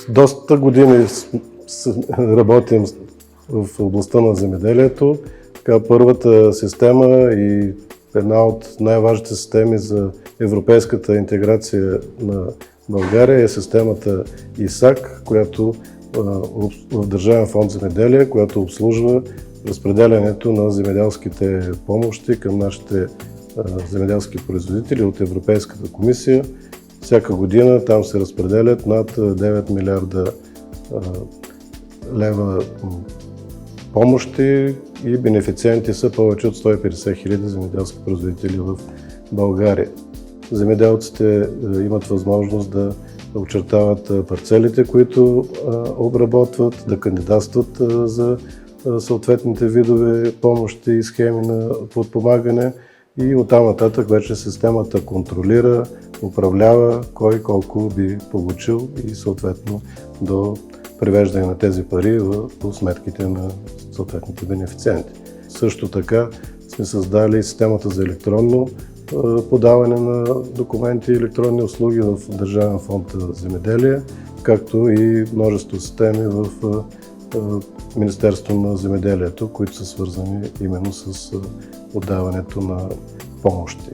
доста години работим в областта на земеделието. Първата система и една от най-важните системи за европейската интеграция на България е системата ИСАК, която в Държавен фонд земеделие, която обслужва разпределянето на земеделските помощи към нашите земеделски производители от Европейската комисия. Всяка година там се разпределят над 9 милиарда лева помощи и бенефициенти са повече от 150 хиляди земеделски производители в България. Земеделците имат възможност да очертават парцелите, които обработват, да кандидатстват за съответните видове помощи и схеми на подпомагане и оттам нататък вече системата контролира, управлява кой колко би получил и съответно до привеждане на тези пари по сметките на съответните бенефициенти. Също така сме създали системата за електронно подаване на документи и електронни услуги в Държавен фонд земеделие, както и множество системи в Министерството на земеделието, които са свързани именно с отдаването на помощи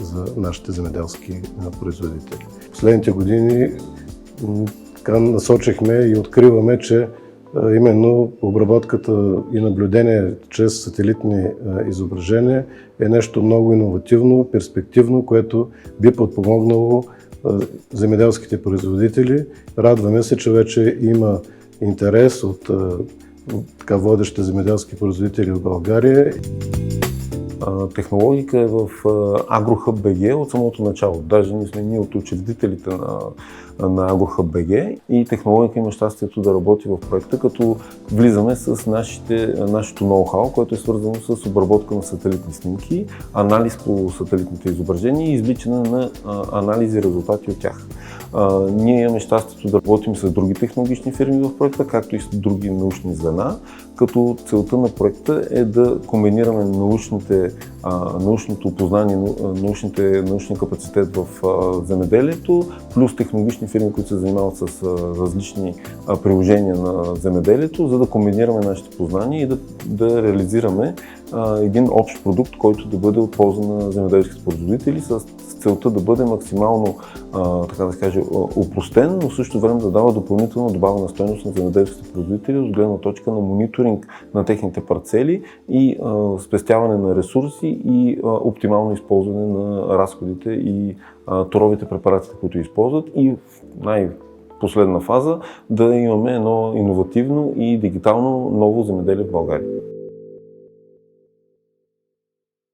за нашите земеделски производители. В последните години насочихме и откриваме, че именно обработката и наблюдение чрез сателитни изображения е нещо много иновативно, перспективно, което би подпомогнало земеделските производители. Радваме се, че вече има интерес от водещите земеделски производители в България. Технологика е в AgroHub BG от самото начало. Даже ние сме от учредителите на AgroHub BG и Технологика има щастието да работи в проекта, като влизаме с нашето ноу-хау, което е свързано с обработка на сателитни снимки, анализ по сателитните изображения и извличане на анализи и резултати от тях. Ние имаме щастието да работим с други технологични фирми в проекта, както и с други научни звена, като целта на проекта е да комбинираме научното познание, научния капацитет в земеделието, плюс технологични фирми, които се занимават с различни приложения на земеделието, за да комбинираме нашите познания и да реализираме един общ продукт, който да бъде от полза на земеделските производители, с целта да бъде максимално, така да се каже, опростен, но в същото време да дава допълнителна добавена стойност на земеделските производители от гледна точка на мониторинг на техните парцели и спестяване на ресурси и оптимално използване на разходите и торовите препарати, които използват и в най-последна фаза да имаме едно иновативно и дигитално ново земеделие в България.